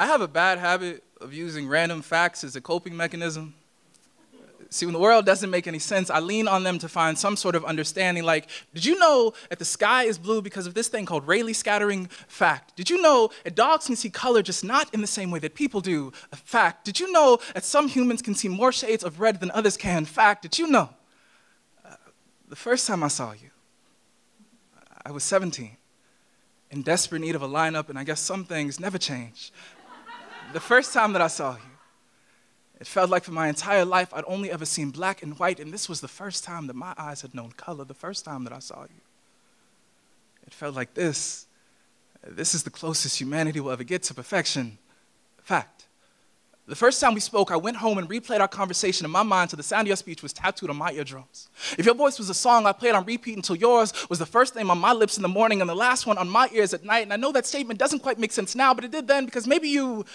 I have a bad habit of using random facts as a coping mechanism. See, when the world doesn't make any sense, I lean on them to find some sort of understanding. Like, did you know that the sky is blue because of this thing called Rayleigh scattering? Fact. Did you know that dogs can see color just not in the same way that people do? A fact. Did you know that some humans can see more shades of red than others can? Fact. Did you know? The first time I saw you, I was 17, in desperate need of a lineup, and I guess some things never change. The first time that I saw you, it felt like for my entire life I'd only ever seen black and white, and this was the first time that my eyes had known color, the first time that I saw you. It felt like this is the closest humanity will ever get to perfection. Fact. The first time we spoke, I went home and replayed our conversation in my mind till the sound of your speech was tattooed on my eardrums. If your voice was a song, I played on repeat until yours was the first name on my lips in the morning and the last one on my ears at night. And I know that statement doesn't quite make sense now, but it did then because maybe you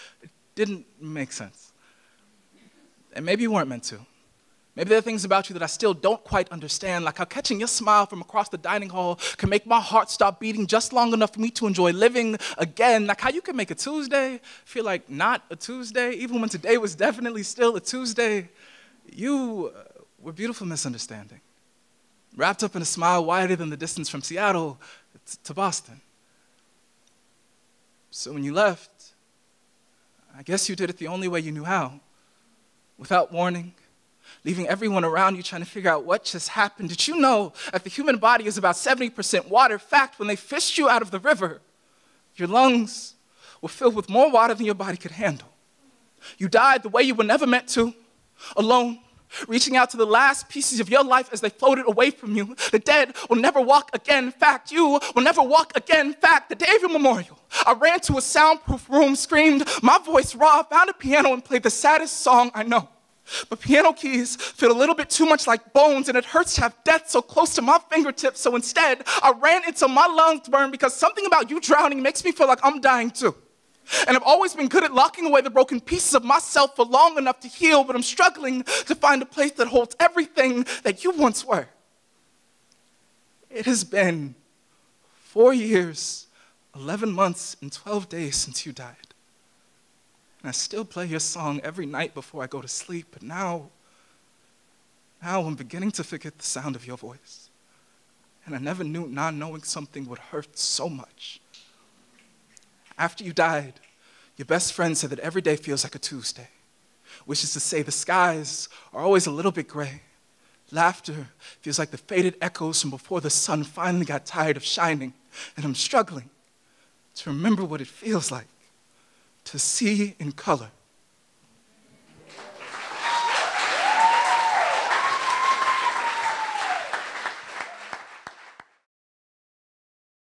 didn't make sense. And maybe you weren't meant to. Maybe there are things about you that I still don't quite understand, like how catching your smile from across the dining hall can make my heart stop beating just long enough for me to enjoy living again. Like how you can make a Tuesday feel like not a Tuesday, even when today was definitely still a Tuesday. You were beautiful misunderstanding, wrapped up in a smile wider than the distance from Seattle to Boston. So when you left, I guess you did it the only way you knew how, without warning, leaving everyone around you trying to figure out what just happened. Did you know that the human body is about 70% water? Fact, when they fished you out of the river, your lungs were filled with more water than your body could handle. You died the way you were never meant to, alone, reaching out to the last pieces of your life as they floated away from you. The dead will never walk again. Fact, you will never walk again. Fact, the day of your memorial, I ran to a soundproof room, screamed my voice raw, found a piano and played the saddest song I know. But piano keys feel a little bit too much like bones, and it hurts to have death so close to my fingertips. So instead, I ran until my lungs burned because something about you drowning makes me feel like I'm dying too. And I've always been good at locking away the broken pieces of myself for long enough to heal, but I'm struggling to find a place that holds everything that you once were. It has been 4 years, 11 months, and 12 days since you died. And I still play your song every night before I go to sleep, but now I'm beginning to forget the sound of your voice. And I never knew not knowing something would hurt so much. After you died, your best friend said that every day feels like a Tuesday, which is to say the skies are always a little bit gray. Laughter feels like the faded echoes from before the sun finally got tired of shining, and I'm struggling to remember what it feels like to see in color